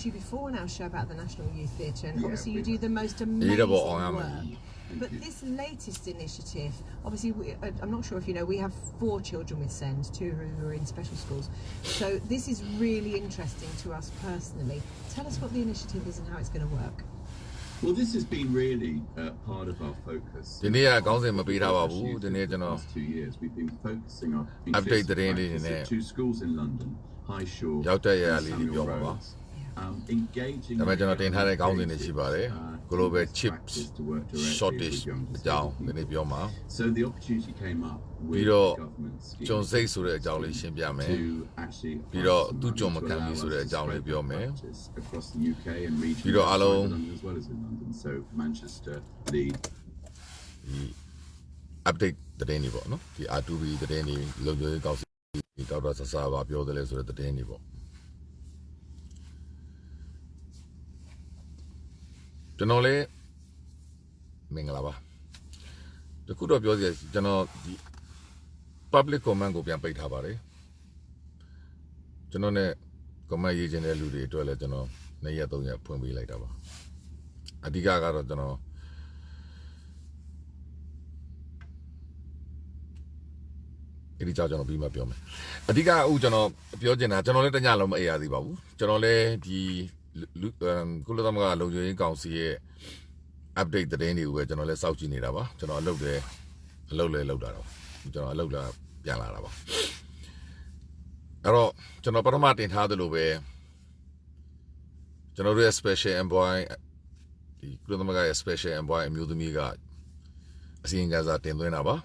to you before on our show about the National Youth Theatre, and obviously you do the most amazing work. But this latest initiative, obviously, I'm not sure if you know, we have 4 children with SEND, 2 who are in special schools. So this is really interesting to us personally. Tell us what the initiative is and how it's going to work. Well, this has been really part of our focus. The last 2 years, we've been focusing on at 2 schools in London, High Shore and Samuel Rhodes. Engaging global chips shortage down so the opportunity came up with the government scheme to actually across the UK and region as well as in London. So Manchester, Leeds. Update the day no? The R2B the day logo Sasaba Pio the Lesser the day niveau. Generally, Mingalaba. The good of yours, general public comment go beyond paid Habare. General comment agent elude to a legend, Nayatonia Pumbi later. Adiga, general. It is a beam of your man. Adiga Ujano, Piogena, generally the Yalom Ayadibabu, generally the Kulatama Logan Council update the day where General South Geneva, General Lode, Lole Lodaro, General Loda Yalaraba. Aro, General Paramatin had the Lube, General Special Envoy, the Kulamaga Special Envoy, Mudumiga, seeing as that in Winaba,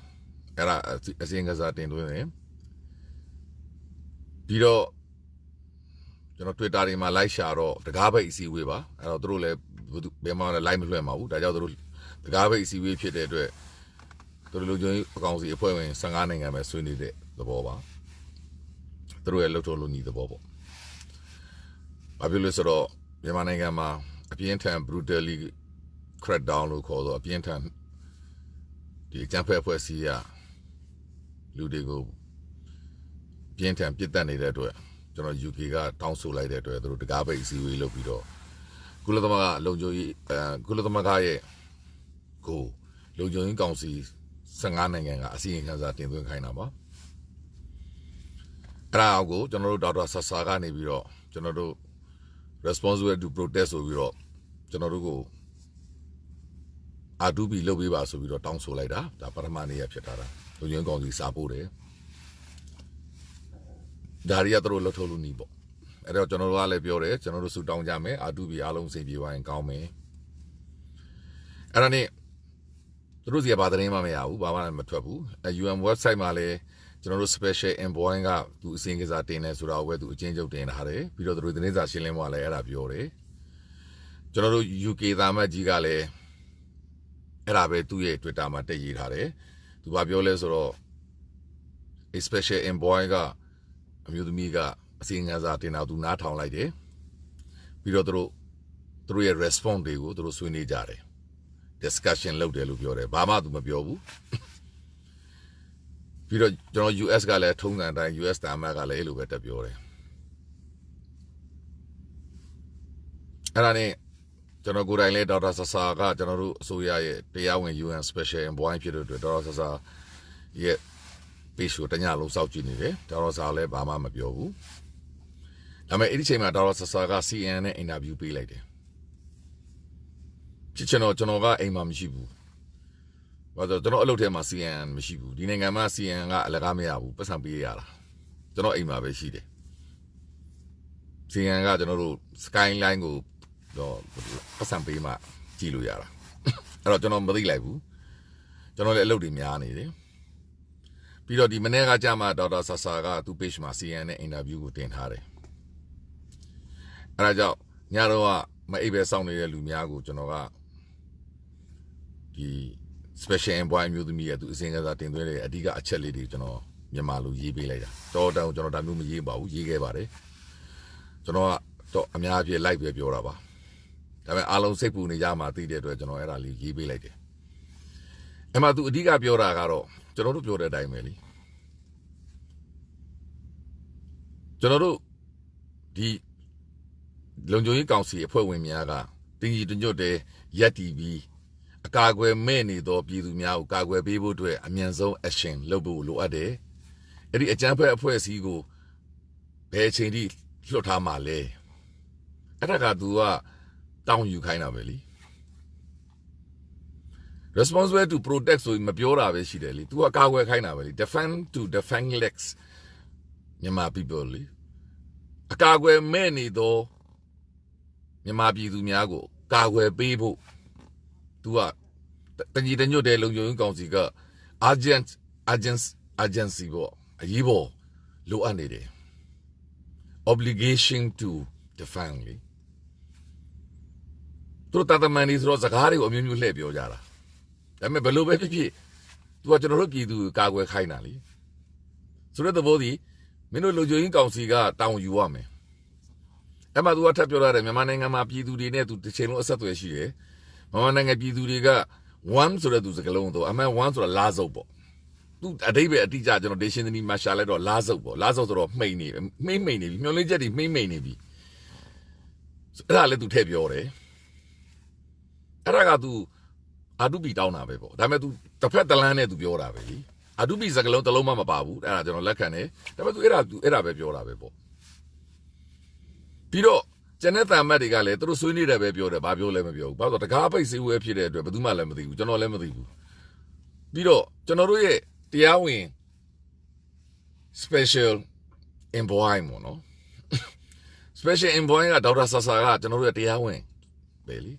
era seeing as that in Winam. Pido. Twitter in my life sharo, the Gaba is weaver, and I'll throw a man a lime lemma, the Gaba is we pit it to the Lujo Council appointment, Sanganing and Swinny the Boba. Through a little need the Bobo. Abulisoro, Yamanangama, a Pientan brutally cracked down, look all a Pientan. The example was here, Ludigo Pientan Pitani that way. UK council like that through the garbage we look it all. Kulatama Lojo Kulatamaga go Lojo Council Sanganing and seeing as that in the Kainaba. Go, General Dada Sasagani Biro, General responsible to protest of Biro, General go. I do be lobby was of your council like that, the Paramani Apetara, Lojo Council Sapore. Daria through Lotolu Nibo. At a general Piore, General Sudan Jame, I do be alone say you and call me. Arani Rusia Badrima Meau, Baba Matabu, a UN website Male, General Special Envoying up to sing his Atenas without where to change of Dane Hare, Pido the Rudeneza Shilemale Arab Yore. General UK Dama Gigale Arabe 2 Twitama Teji Hare, to Babioles or a special envoying. Mudumiga seeing as that in I do not town like day. Pido through a response they go through Swinny Jare. Discussion low de Lubiore, Bama to Mabiobu. Pido General US Gala Tung and US Tamagale Lubeta Biore. Arani General Gurale Dora Saga, General Suya, Piao and UN Special and Boy Peter to Dora Sasa yet. Tanyalo South Geneva, Tarosale, Bama Mabiobu. I may editing my Dora Saga CN in a UP lady. Chicheno Tonova, Amam Shibu. But the Dono Lotema CN Mishibu, Dinangama CN Lagamiabu, Pasampiara. Dono Ima Beshide. CN General Skyline go Pasampima, Tiluyara. I don't know Madilabu. General Elodimiani. Pido di Manega Jama Dada Sasaga to Pishma CN interview with Den Hare. Raja Nyaroa, my Ebe sounded Lumiago Janova. The special envoy me to sing that in the Adiga Achelli, Jano, Yamalu Yibi later. Toda Jonathan Yiba, Yigabare. Janoa, Amia life of Yoraba. I mean, Alon Sepu Niyama, the day to Janoera Yibi later. Emma to Diga Biora Garo. General Pure Daimeli. General the လုံခြုံရေးကောင်စီအဖွဲ့ဝင်များကတင်းကြီးညွတ်တဲ့ရက်တီပြီးအကာအကွယ်မဲ့နေသောပြည်သူများကိုကာကွယ်ပေးဖို့အတွက်အမြန်ဆုံး action လုပ်ဖို့လိုအပ်တယ်။အဲ့ဒီအကြမ်းဖက်အဖွဲ့အစည်းကိုဘယ်အချိန်ထိလွှတ်ထားမှာလဲ။အဲ့ဒါကသူကတောင်းယူခိုင်းတာပဲလေ။ responsible to protect ဆိုမပြောတာပဲရှိတယ်လေ။ तू ကကာကွယ်ခိုင်းတာပဲလေ။ defend to defenseless မြန်မာ people လေ။အကာအကွယ်မဲ့နေသောမြန်မာပြည်သူများကိုကာကွယ်ပေးဖို့သူကတကြီးတညွတ်တဲ့လုံခြုံရေးကောင်စီက urgency ပေါ့အရေးပေါ်လိုအပ်နေတယ် obligation to defend လေသူတို့တာမန်နေဆိုတော့စကားတွေကိုအမျိုးမျိုးလှည့်ပြောကြတာဒါပေမဲ့ဘယ်လိုပဲဖြစ်ဖြစ်သူကကျွန်တော်တို့ပြည်သူကာကွယ်ခိုင်းတာလေဆိုတဲ့သဘောဒီမင်းတို့လုံခြုံရေးကောင်စီကတောင်းယူရမယ်အဲ့မှာသူကထပ်ပြောရတယ်မြန်မာနိုင်ငံမှာပြည်သူတွေနဲ့သူတစ်ချိန်လုံးအဆက်အသွယ်ရှိတယ်မြန်မာနိုင်ငံပြည်သူတွေကone ဆိုတဲ့သူစကားလုံးတော့အမှန်oneဆိုတာလားစုပ်ပေါ့သူအတိတ်ပဲအတိအကျကျွန်တော်ဒေရှင်သနီမှာရှာလိုက်တော့လားစုပ်ပေါ့လားစုပ်ဆိုတော့မှိန်နေပြီမျောလင်းချက်တွေမှိန်နေပြီအဲ့ဒါလည်းသူထည့်ပြောတယ်အဲ့ဒါကသူအာတုပီတောင်းတာပဲပေါ့ဒါပေမဲ့သူတစ်ဖက်တလန်းနဲ့သူပြောတာပဲလीအာတုပီစကားလုံးတစ်လုံးမှမပါဘူးအဲ့ဒါကျွန်တော်လက်ခံတယ်ဒါပေမဲ့သူအဲ့ဒါပဲပြောတာပဲပေါ့ပြီးတော့ကျန်တဲ့တန်မတ်တွေကလည်းသူတို့ဆွေးနွေးတယ်ပဲပြောတယ်ဘာပြောလဲမပြောဘူးဘာလို့တကားပိတ်စည်းဝဲဖြစ်တဲ့အတွက်ဘယ်သူမှလည်းမသိဘူးကျွန်တော်လည်းမသိဘူးပြီးတော့ကျွန်တော်တို့ရဲ့တရားဝင် special envoy ပေါ့နော် special envoy ကဒေါက်တာဆာဆာကကျွန်တော်တို့ရဲ့တရားဝင်ပဲလी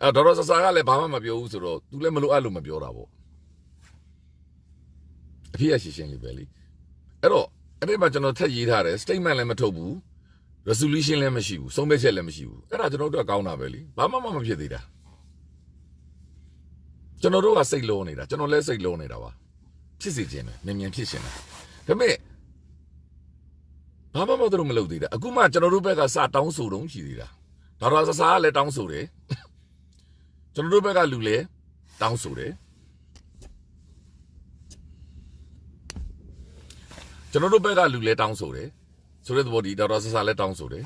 အဲ့ဒေါက်တာဆာဆာကလည်းဘာမှမပြောဘူးဆိုတော့သူလည်းမလို့အဲ့လိုမပြောတာပေါ့အဖြစ်အရှိရှင်းလေးပဲလीအဲ့တော့အဲ့ဒီမှာကျွန်တော်ထပ်ရေးထားတယ် statement လည်းမထုတ်ဘူးresolution လည်းမရှိဘူးဆုံးဖြတ်ချက်လည်းမရှိဘူးအဲ့ဒါကျွန်တော်တို့ကကောင်းတာပဲလीဘာမှမဖြစ်သေးတာကျွန်တော်တို့ကစိတ်လုံးနေတာကျွန်တော်လည်းစိတ်လုံးနေတာပါဖြစ်စေခြင်းတယ်မြင်ဖြစ်ရှင်တယ်ဒါပေမဲ့ဘာမှမတို့မလုပ်သေးတာအခုမှကျွန်တော်တို့ဘက်ကစတောင်းဆိုတော့ရှိသေးတာဒေါက်တာဆာဆာကလည်းတောင်းဆိုတယ်ကျွန်တော်တို့ဘက်ကလူလည်းတောင်းဆိုတယ်ကျွန်တော်တို့ဘက်ကလူလည်းတောင်းဆိုတယ်ဆိုတဲ့သဘောဒီဒေါက်တာဆာဆာလည်းတောင်းဆိုတယ်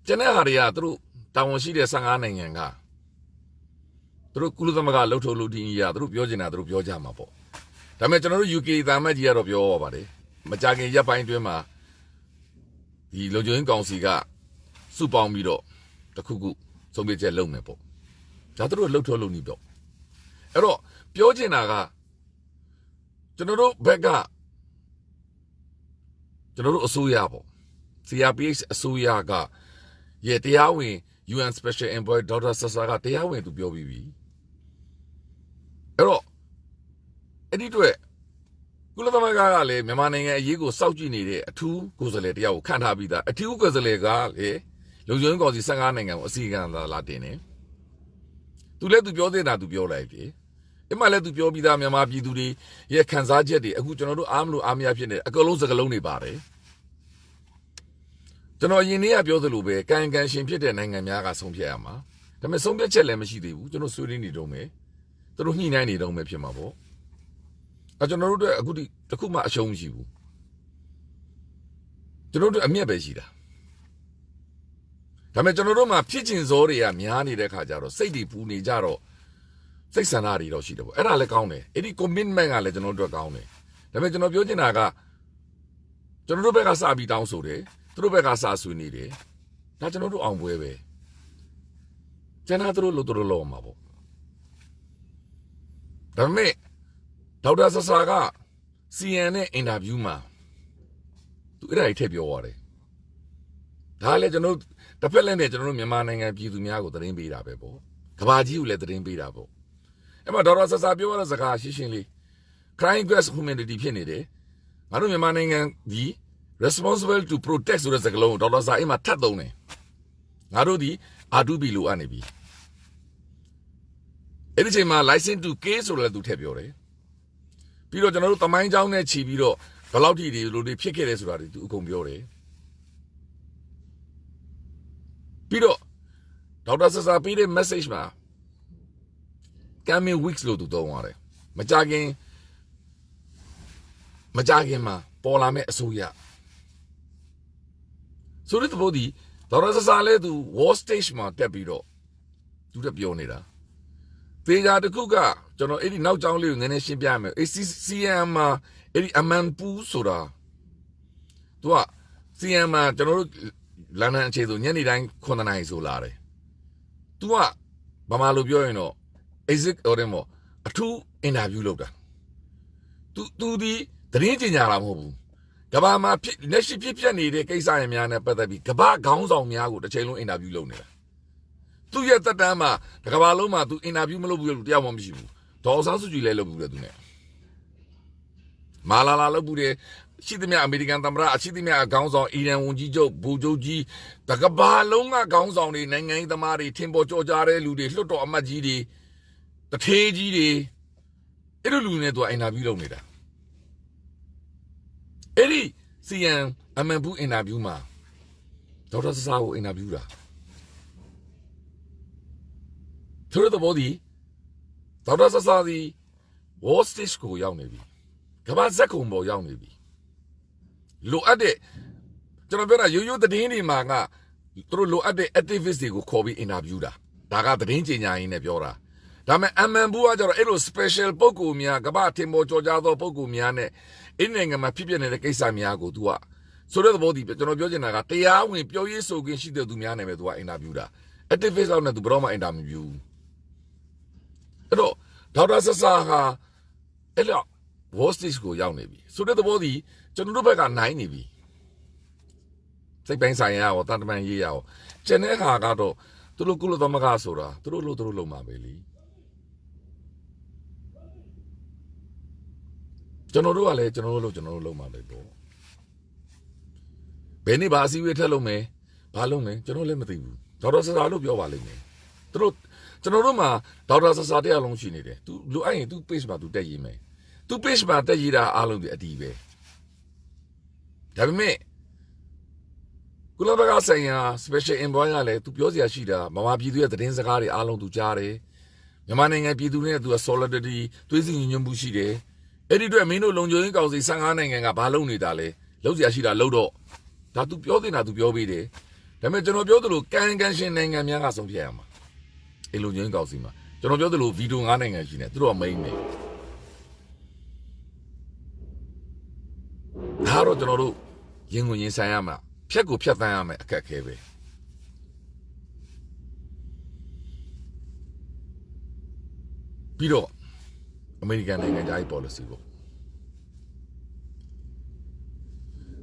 ကျန်တဲ့ဟာတွေကသူတို့တာဝန်ရှိတဲ့15နိုင်ငံကသူတို့ကုလသမဂ္ဂလှုပ်ထုတ်လို့ဒီကြီးကသူတို့ပြောချင်တာသူတို့ပြောကြမှာပေါ့ဒါပေမဲ့ကျွန်တော်တို့ UK တာမတ်ကြီးကတော့ပြောပါပါတယ်မကြခင်ရပ်ပိုင်းတွင်းမှာဒီလုံခြုံရေးကောင်စီကစုပေါင်းပြီးတော့တခုခုဆုံးဖြတ်ချက်လုပ်မယ်ပေါ့ဒါသူတို့လှုပ်ထုတ်လို့နေပေါ့အဲ့တော့ပြောချင်တာကကျွန်တော်တို့ဘက်ကကျွန်တော်တို့အစိုးရပေါ့ CRPH အစိုးရကရဲ့တရားဝင် UN Special Envoy ဒေါက်တာဆာဆာကတရားဝင်သူပြောပြီးပြီအဲ့တော့အဲ့ဒီတွေ့ကုလသမဂ္ဂကလည်းမြန်မာနိုင်ငံအရေးကိုစောင့်ကြည့်နေတဲ့အထူးကိုယ်စားလှယ်တယောက်ကိုခန့်ထားပြီးသားအထူးကိုယ်စားလှယ်ကလေလုံခြုံရေးကောင်စီ15နိုင်ငံကိုအစီအကံလာတင်တယ်သူလည်းသူပြောသေးတာသူပြောလိုက်ပြီအမှလည်းသူပြောပြီးသားမြန်မာပြည်သူတွေရဲ့ခံစားချက်တွေအခုကျွန်တော်တို့အားမလို့အားမရဖြစ်နေအကလုံးစကလုံးတွေပါတယ်ကျွန်တော်ယင်နေ့ကပြောသလိုပဲကန်ရှင်ဖြစ်တဲ့နိုင်ငံများကဆုံးဖြတ်ရမှာဒါပေမဲ့ဆုံးဖြတ်ချက်လည်းမရှိသေးဘူးကျွန်တော်ဆွေးနွေးနေတော့မယ်သူတို့ညှိနှိုင်းနေတော့မယ်ဖြစ်မှာပေါ့ကျွန်တော်တို့အခုဒီတခုမှအရှုံးမရှိဘူးကျွန်တော်တို့အမျက်ပဲရှိတာဒါပေမဲ့ကျွန်တော်တို့မှာဖြစ်ချင်စောတွေကများနေတဲ့ခါကျတော့စိတ်တွေပူနေကြတော့စိတ်ဆန္ဒတွေတော့ရှိတယ်ပေါ့အဲ့ဒါလည်းကောင်းတယ်အဲ့ဒီ commitment ကလည်းကျွန်တော်တို့ကောင်းတယ်ဒါပေမဲ့ကျွန်တော်ပြောချင်တာကကျွန်တော်တို့ဘက်ကစပြီးတောင်းဆိုတယ်သူတို့ဘက်ကစဆွေးနေတယ်ဒါကျွန်တော်တို့အောင်ပွဲပဲကျန်တာသူတို့လို့လောက်မှာပေါ့ဒါပေမဲ့ဒေါက်တာဆာဆာက CN နဲ့အင်တာဗျူးမှာသူအဲ့ဒါကြီးထည့်ပြောသွားတယ်ဒါလည်းကျွန်တော်တစ်ဖက်လည်းနဲ့ကျွန်တော်တို့မြန်မာနိုင်ငံပြည်သူများကိုသတင်းပေးတာပဲပေါ့ကဘာကြီးကိုလည်းသတင်းပေးတာပေါ့အဲ့မှာဒေါက်တာဆာဆာပြောရတဲ့စကားရှင်းလေး crime against humanity ဖြစ်နေတယ်ငါတို့မြန်မာနိုင်ငံဒီ responsible to protect ဆိုတဲ့စကားလုံးဒေါက်တာဆာအိမ်မှာထပ်သုံးတယ်ငါတို့ဒီ R2B လိုအပ်နေပြီအဲ့ဒီချိန်မှာ license to K ဆိုတဲ့သူထည့်ပြောတယ်ပြီးတော့ကျွန်တော်တို့တမိုင်းเจ้าနဲ့ခြီးပြီးတော့ဘယ်လောက်ထိဒီလိုတွေဖြစ်ခဲ့တယ်ဆိုတာတွေသူအကုန်ပြောတယ်ပြီးတော့ဒေါက်တာဆာဆာပေးတဲ့ message မှာ coming weeks လို့သူသုံးရတယ်မကြခင်မှာပေါ်လာမဲ့အစိုးရဆိုတဲ့သဘောဒီသ တော်တော်ဆဆလဲသူ war stage မှာတက်ပြီးတော့သူတက်ပြောနေတာသေချာတစ်ခုကကျွန်တော်အဲ့ဒီနောက်ကြောင်းလေးကိုနည်းနည်းရှင်းပြမယ် ACCM မှာအဲ့ဒီအမန်ပူဆိုတာသူက CM မှာကျွန်တော်တို့လန်ဒန်အခြေဆိုညနေတိုင်း9နာရီဆိုလာတယ်သူကဘာမှလို့ပြောရင်တော့ exit order မှာအထူး interview လုပ်တာသူဒီသတင်းကြေညာတာမဟုတ်ဘူးကဘာမှာလက်ရှိဖြစ်နေတဲ့ကိစ္စတွေများနဲ့ပတ်သက်ပြီးကဘာခေါင်းဆောင်များကိုတစ်ချိန်လုံး interview လုပ်နေတာသူရဲ့တက်တန်းမှာကဘာလုံးမှာသူ interview မလုပ်ဘူးလို့တရားမှမရှိဘူးဒေါ်ဆောင်စုကြည်လည်းလုပ်ဘူးလေသူနဲ့မာလာလုပ်ဘူးတယ်ရှိသမျှအမေရိကန်သမ္မတရှိသမျှခေါင်းဆောင်အီရန်ဝန်ကြီးချုပ်ဘူဂျိုကြီးတကဘာလုံးကခေါင်းဆောင်တွေနိုင်ငံရေးသမားတွေထင်ပေါ်ကြော်ကြားတဲ့လူတွေလွှတ်တော်အမတ်ကြီးတွေတထေးကြီးတွေအဲ့လိုလူတွေနဲ့သူကအင်တာဗျူးလုပ်နေတာအဲ့ဒီ CN အမန်ဘူးအင်တာဗျူးမှာဒေါက်တာဆဆာကိုအင်တာဗျူးတာသူတို့ဘောဒီဒေါက်တာဆဆာဒီ Wall Street ကိုရောက်နေပြီကဘာဇက်ကုံပေါ်ရောက်နေပြီလိုအပ်တဲ့ကျွန်တော်ပြောတာရိုးရိုးသတင်းတွေမှာကသူတို့လိုအပ်တဲ့ activist တွေကိုခေါ်ပြီးအင်တာဗျူးတာဒါကသတင်းကြေညာရင်းနဲ့ပြောတာဒါပေမဲ့အမန်ဘူးကကျတော့အဲ့လို special ပုဂ္ဂိုလ်များကဘာထင်ပေါ်ကြော်ကြားသောပုဂ္ဂိုလ်များနဲ့အင်းနိုင်ငံမှာဖြစ်ပျက်နေတဲ့ကိစ္စများကို तू ကဆိုတဲ့သဘောတည်းကျွန်တော်ပြောချင်တာကတရားဝင်ပြောရေးဆိုခွင့်ရှိတဲ့သူများနဲ့ပဲ तू ကအင်တာဗျူးတာ activist လောက်နဲ့ तू ဘယ်တော့မှအင်တာမဗျူးအဲ့တော့ဒေါက်တာဆဆာဟာအဲ့လောက် Wall Street ကိုရောက်နေပြီဆိုတဲ့သဘောတည်းကျွန်တော်တို့ဘက်ကနိုင်နေပြီစိတ်ပိုင်းဆိုင်ရာရောတန်တမန်ရေးရရောကျန်တဲ့ဟာကတော့သူတို့ကုလသမဂ္ဂဆိုတာသူတို့လုံးမှာပဲလေကျွန်တော်တို့ကလည်းကျွန်တော်တို့လုံးမှာပဲပေါ့ဘယ်နေ့ပါအစည်းအဝေးထက်လုံးမယ်ဘာလုံးမယ်ကျွန်တော်လည်းမသိဘူးဒေါက်တာဆဆာလို့ပြောပါလိမ့်မယ်သူတို့ကျွန်တော်တို့မှာဒေါက်တာဆဆာတရားလုံးရှိနေတယ်သူလိုအပ်ရင် तू page မှာ तू တက်ရေးမယ်သူ page မှာတက်ရေးတာအားလုံးဒီအတီးပဲဒါပေမဲ့ကုလသမဂ္ဂဆိုင်ရာ special envoy ကလည်း तू ပြောစရာရှိတာမမပြည်သူရဲ့သတင်းစကားတွေအားလုံး तू ကြားတယ်မြန်မာနိုင်ငံပြည်သူတွေနဲ့ तू solidarity သွေးစည်းညီညွတ်မှုရှိတယ်အဲ့ဒီအတွက်မင်းတို့လုံခြုံရေးကောင်စီ15နိုင်ငံကဘာလုပ်နေတာလဲလုပ်စရာရှိတာလုပ်တော့ဒါ तू ပြောတင်တာ तू ပြောပေးတယ်ဒါပေမဲ့ကျွန်တော်ပြောသလိုကန်ရှင်နိုင်ငံများကဆုံးဖြတ်ရမှာအဲ့လုံခြုံရေးကောင်စီမှာကျွန်တော်ပြောသလိုဗီတို9နိုင်ငံရှိနေသူတို့ကမိန်နေဒါတော့ကျွန်တော်တို့ရင်ဝင်ရင်ဆိုင်ရမှာဖြတ်ကိုဖြတ်တန်းရမယ်အခက်အခဲပဲပြီးတော့အမေရိကန်နိုင်ငံသား policy ပေါ့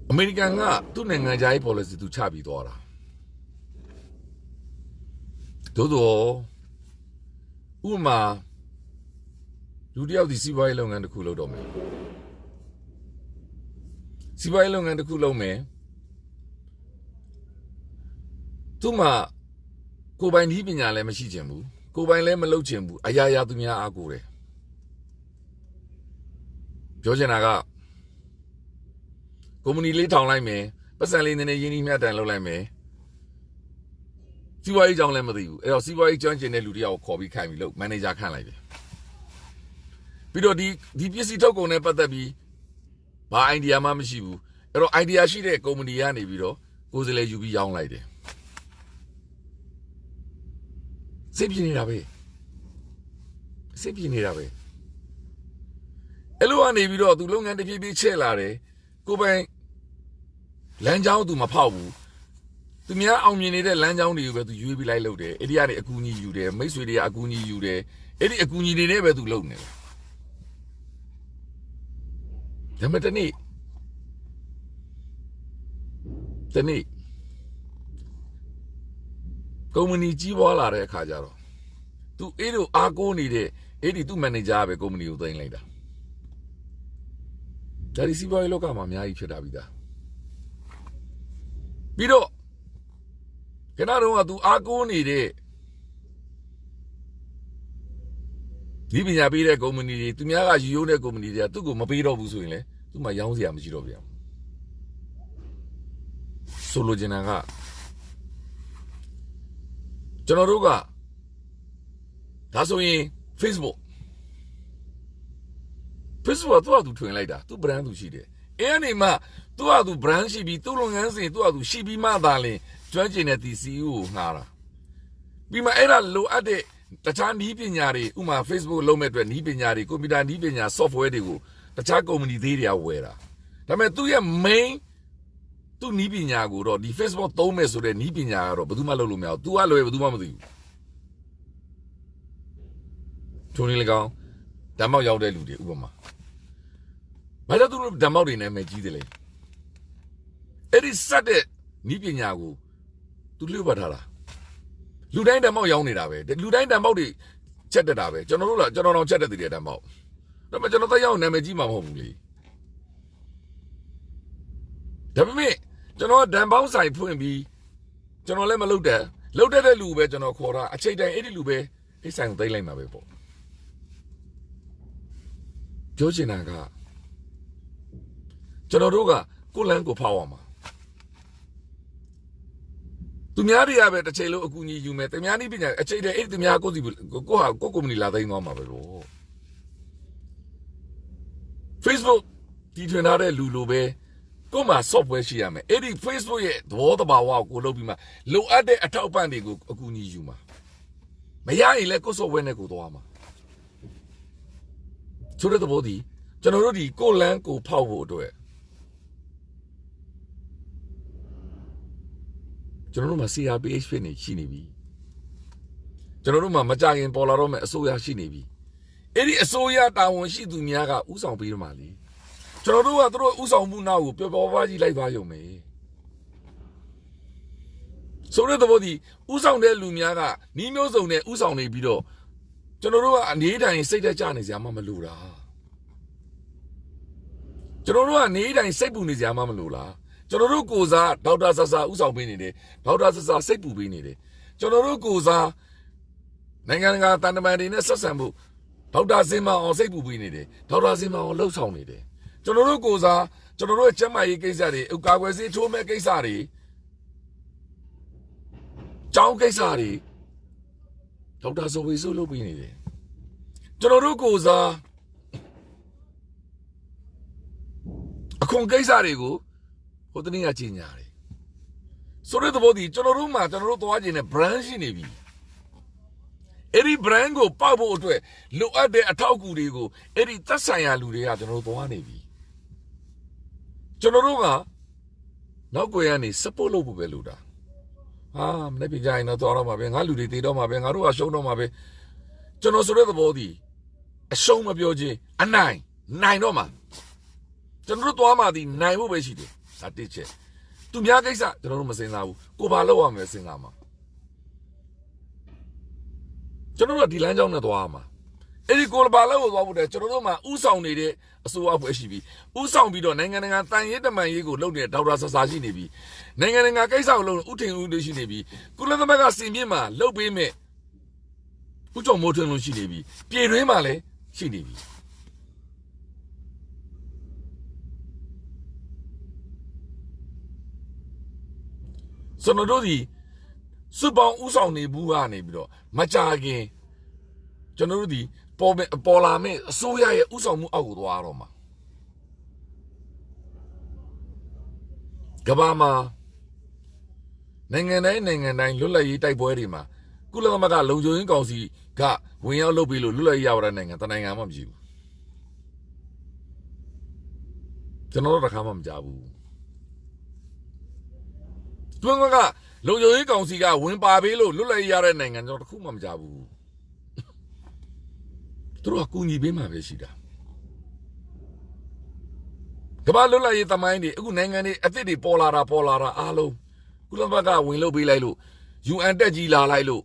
အမေရိကန်ကသူ့နိုင်ငံသား policy သူချပြီးသွားတာသို့တော့ဥပမာလူတယောက်ဒီစီးပွားရေးလုပ်ငန်းတစ်ခုလုပ်တော့မယ်စီးပွားရေးလုပ်ငန်းတစ်ခုလုပ်မယ်သူမှကိုယ်ပိုင်ဒီပညာလည်းမရှိချင်ဘူးကိုယ်ပိုင်လည်းမလုပ်ချင်ဘူးအရာရာသူများအားကိုးတယ်ပြောချင်တာကကုမ္ပဏီလေးထောင်လိုက်မယ်ပတ်စံလေးနည်းနည်းရင်းနှီးမြတ်တန်လုပ်လိုက်မယ်စီးပွားရေးကြောင်းလည်းမသိဘူးအဲ့တော့စီးပွားရေးကျွမ်းကျင်တဲ့လူတယောက်ကိုခေါ်ပြီးခိုင်းပြီးလုပ်မန်နေဂျာခန့်လိုက်တယ်ပြီးတော့ဒီပစ္စည်းထုတ်ကုန်နဲ့ပတ်သက်ပြီးဘာ idea မှမရှိဘူးအဲ့တော့ idea ရှိတဲ့ကုမ္ပဏီကနေပြီးတော့ကိုယ်စားလှယ်ယူပြီးရောင်းလိုက်တယ်စိတ်ပြင်းနေတာပဲအဲ့လိုကနေပြီးတော့သူလုပ်ငန်းတစ်ပြေးပြေးချဲ့လာတယ်ကိုပိုင်လမ်းကြောင်းသူမဖောက်ဘူးသူများအောင်မြင်နေတဲ့လမ်းကြောင်းတွေကိုပဲသူရွေးပြီးလိုက်လုပ်တယ်အဲ့ဒီကနေအကူအညီယူတယ်မိတ်ဆွေတွေကအကူအညီယူတယ်အဲ့ဒီအကူအညီတွေနဲ့ပဲသူလုပ်နေတယ်ဒါပေမဲ့တနေ့ကုမ္ပဏီကြီးပွားလာတဲ့အခါကျတော့သူအဲ့လိုအားကိုးနေတဲ့အဲ့ဒီသူ့မန်နေဂျာပဲကုမ္ပဏီကိုသိမ်းလိုက်တာဒါဒီစီးပွားရေးလောကမှာအများကြီးဖြစ်တာပြီးသားပြီးတော့ခဏတော့ကသူအားကိုးနေတဲ့ဒီပညာပေးတဲ့ကုမ္ပဏီတွေသူများကယူရိုးတဲ့ကုမ္ပဏီတွေကသူ့ကိုမပေးတော့ဘူးဆိုရင်လေသူ့မှာရောင်းစရာမရှိတော့ပြန်ဆိုလိုချင်တာကကျွန်တော်တို့ကဒါဆိုရင် Facebook ကသူ့ထွင်လိုက်တာသူ့ brand သူရှိတယ်အဲ့အနေမှာသူ့ဟာသူ brand ရှိပြီးသူ့လုပ်ငန်းစဉ်သူ့ဟာသူရှိပြီးမှသာလင် ကျွမ်းကျင်တဲ့ဒီ CEO ကိုငှားတာပြီးမှအဲ့ဒါလိုအပ်တဲ့တခြားနည်းပညာတွေဥမာ Facebook လုံးမဲ့အတွက်နည်းပညာတွေကွန်ပျူတာနည်းပညာ software တွေကိုတခြားကုမ္ပဏီသေးတွေကဝယ်တာဒါပေမဲ့သူ့ရဲ့ main သူ့နည်းပညာကိုတော့ဒီ Facebook သုံးမဲ့ဆိုတဲ့နည်းပညာကတော့ဘယ်သူမှလုပ်လို့မရဘူး तू ကလွယ်ဘယ်သူမှမသိဘူးထုံနေလေကောင်ဓမ္မောက်ရောက်တဲ့လူတွေဥပမာဘာလို့သူတို့ဓမ္မောက်တွေနာမည်ကြီးတယ်လဲအဲ့ဒီစက်တဲ့နည်းပညာကို तू လျှို့ပတ်ထားတာလူတိုင်းဓမ္မောက်ရောက်နေတာပဲလူတိုင်းဓမ္မောက်တွေချက်တက်တာပဲကျွန်တော်တို့လားကျွန်တော်တော့ချက်တက်တည်တဲ့ဓမ္မောက်ဒါပေမဲ့ကျွန်တော်တက်ရောက်နာမည်ကြီးမှာမဟုတ်ဘူးလေဒါပေမဲ့ကျွန်တော်ဓမ္မောက်ဆိုင်ဖွင့်ပြီးကျွန်တော်လည်းမလုပ်တဲ့လူပဲကျွန်တော်ခေါ်တာအချိန်တိုင်းအဲ့ဒီလူပဲအိတ်ဆိုင်ကိုသိမ်းလိုက်မှာပဲပေါ့ပြောချင်တာကကျွန်တော်တို့ကကိုလန်းကိုဖောက်ရမှာသူများတွေကပဲတစ်ချိန်လုံးအကူအညီယူမယ်သူများနည်းပညာအချိန်တည်းအဲ့သူများကိုစီကိုဟာကိုကုမ္ပဏီလာသိမ်းသွားမှာပဲလို့ Facebook တီထွင်ထားတဲ့လူလိုပဲကိုမှ software ရှိရမယ်အဲ့ဒီ Facebook ရဲ့သဘောတဘာဝကိုလုပ်ပြီးမှလိုအပ်တဲ့အထောက်အပံ့တွေကိုအကူအညီယူမှာမရရင်လည်းကို software နဲ့ကိုသွားမှာဆိုတဲ့သဘောဒီကျွန်တော်တို့ဒီကိုလန်းကိုဖောက်ဖို့အတွက်ကျွန်တော်တို့မှာ CRPH ဖြစ်နေရှိနေပြီကျွန်တော်တို့မှာမကြခင်ပေါ်လာတော့မဲ့အစိုးရရှိနေပြီအဲ့ဒီအစိုးရတာဝန်ရှိသူများကဥဆောင်ပေးရမှာလေကျွန်တော်တို့ကသူတို့ဥဆောင်မှုနောက်ကိုပျော်ပျော်ပါးကြီးလိုက်ပါရုံပဲဆိုတဲ့သဘောဒီဥဆောင်တဲ့လူများကနီးမျိုးစုံနဲ့ဥဆောင်နေပြီးတော့ကျွန်တော်တို့ကအနေတိုင်းစိတ်သက်ကြနေစရာမှမလိုတာကျွန်တော်တို့ကနေတိုင်းစိတ်ပူနေစရာမှမလိုလားကျွန်တော်တို့ကိုစားဒေါက်တာဆဆာဥဆောင်ပေးနေတယ်ဒေါက်တာဆဆာစိတ်ပူပေးနေတယ်ကျွန်တော်တို့ကိုစားနိုင်ငံတကာတန်တမန်တွေနဲ့ဆက်ဆံဖို့ဒေါက်တာစင်မအောင်စိတ်ပူပေးနေတယ်ဒေါက်တာစင်မအောင်လှုပ်ဆောင်နေတယ်ကျွန်တော်တို့ကိုစားကျွန်တော်တို့ရဲ့ကျန်းမာရေးကိစ္စတွေကာကွယ်ဆေးထိုးမဲ့ကိစ္စတွေကျောင်းကိစ္စတွေဒေါက်တာဆိုဝေဆိုလုပ်ပေးနေတယ်ကျွန်တော်တို့ကိုစားအခွန်ကိစ္စတွေကိုဟိုတနေ့ကကြီးညာတယ်ဆိုတဲ့သဘောဒီကျွန်တော်တို့မှာကျွန်တော်တို့သွားခြင်းနဲ့ brand ရှိနေပြီအဲ့ဒီ brand ကိုပေါက်ဖို့အတွက်လိုအပ်တဲ့အထောက်အကူတွေကိုအဲ့ဒီသက်ဆိုင်ရာလူတွေကကျွန်တော်တို့သွားနေပြီကျွန်တော်တို့ကနောက်ကိုရနေ support လုပ်ဖို့ပဲလိုတာဟာမနေ့ပြကြရင်တော့တော့မှာပဲငါလူတွေတည်တော့မှာပဲငါတို့ကရှုံးတော့မှာပဲကျွန်တော်ဆိုတဲ့သဘောဒီအရှုံးမပြောချင်းအနိုင်တော့မှာကျွန်တော်တို့သွားမှဒီနိုင်ဖို့ပဲရှိတယ်ဒါတစ်ချက်သူများကိစ္စကျွန်တော်တို့မစင်စားဘူးကိုဘာလုပ်ရမလဲစဉ်းစားမှာကျွန်တော်တို့ဒီလမ်းကြောင်းနဲ့သွားမှာအဲ့ဒီကိုဘာလုပ်သွားဖို့တဲ့ကျွန်တော်တို့မှာဥဆောင်နေတဲ့အစိုးရအဖွဲ့ရှိပြီးဥဆောင်ပြီးတော့နိုင်ငံတကာတန်ရေးတမန်ရေးကိုလုပ်နေတဲ့ဒေါက်တာဆဆာရှိနေပြီနိုင်ငံတကာကိစ္စကိုလုပ်နေဥထင်ဦးတွေရှိနေပြီကုလသမဂ္ဂစင်မြင့်မှာလုပ်ပေးမဲ့ဥကြုံမိုးထွန်းလို့ရှိနေပြီပြည်တွင်းမှာလည်းရှိနေပြီကျွန်တော်တို့ဒီစုပေါင်းဥဆောင်နေဘူးကနေပြီးတော့မကြခင်ကျွန်တော်တို့ဒီပေါ်လာမဲ့အစိုးရရဲ့ဥဆောင်မှုအောက်ကိုသွားတော့မှာကဘာမှာနိုင်ငံတိုင်းလွတ်လပ်ရေးတိုက်ပွဲတွေမှာကုလသမဂ္ဂလုံခြုံရေးကောင်စီကဝင်ရောက်လုပ်ပြီးလို့လွတ်လပ်ရေးရတဲ့နိုင်ငံတနိုင်ငံမှမရှိဘူးကျွန်တော်တို့တစ်ခါမှမကြဘူးတွန်းကလုံခြုံရေးကောင်စီကဝင်ပါပေးလို့လွတ်လပ်ရတဲ့နိုင်ငံကျွန်တော်တခုမှမကြဘူးသူတို့ကကူညီပေးမှပဲရှိတာကမ္ဘာလွတ်လပ်ရေးသမိုင်းတွေအခုနိုင်ငံတွေအသစ်တွေပေါ်လာတာအားလုံးကုလသမဂ္ဂဝင်လုပ်ပေးလိုက်လို့ UN တက်ကြီးလာလိုက်လို့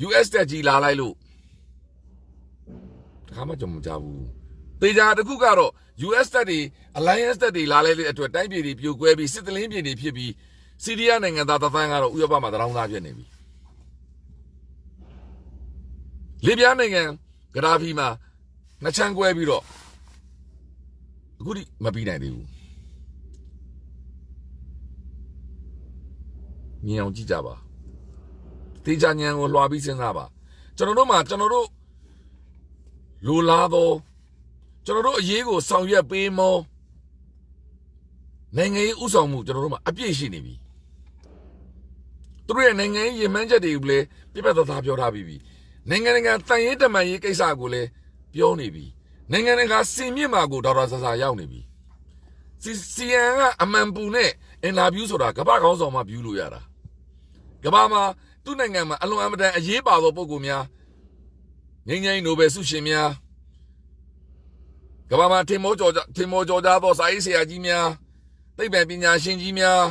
US တက်ကြီးလာလိုက်လို့တခါမှကျွန်တော်မကြဘူးတေချာတခုကတော့ US တက်တွေ Alliance တက်တွေလာလိုက်တဲ့အတွက်တိုင်းပြည်တွေပြိုကွဲပြီးစစ်တလင်းပြည်တွေဖြစ်ပြီးစီးရီးယားနိုင်ငံသားသန်းကတော့ဥရောပမှာတောင်းသားဖြစ်နေပြီလီဗျားနိုင်ငံဂဒါဖီမှာနှစ်ချမ်းကွဲပြီးတော့အခုထိမပြီးနိုင်သေးဘူးမြင်အောင်ကြည့်ကြပါတေချာညံကိုလွှာပြီးစဉ်းစားပါကျွန်တော်တို့လိုလားတော့ကျွန်တော်တို့အရေးကိုဆောင်ရွက်ပေးမောနိုင်ငံရေးဥဆောင်မှုကျွန်တော်တို့မှာအပြည့်ရှိနေပြီ သူတို့ရဲ့နိုင်ငံရေးရည်မှန်းချက်တွေကိုလည်းပြပြသားသားပြောထားပြီးပြီနိုင်ငံတကာတန်ရေးတမန်ရေးကိစ္စကိုလည်းပြောနေပြီနိုင်ငံတကာစင်မြင့်မှာကိုဒေါက်တာဆာဆာရောက်နေပြီစီယန်ကအမှန်ပူနဲ့အင်တာဗျူးဆိုတာကမ္ဘာခေါင်းဆောင်မှဗျူးလို့ရတာကမ္ဘာမှာသူ့နိုင်ငံမှာအလွန်အမတန်အရေးပါသောပုဂ္ဂိုလ်များငြိမ်းချမ်းရေးနိုဘယ်ဆုရှင်များကမ္ဘာမှာထင်မောကျော်ကြားသောစာရေးဆရာကြီးများသိပ္ပံပညာရှင်ကြီးများ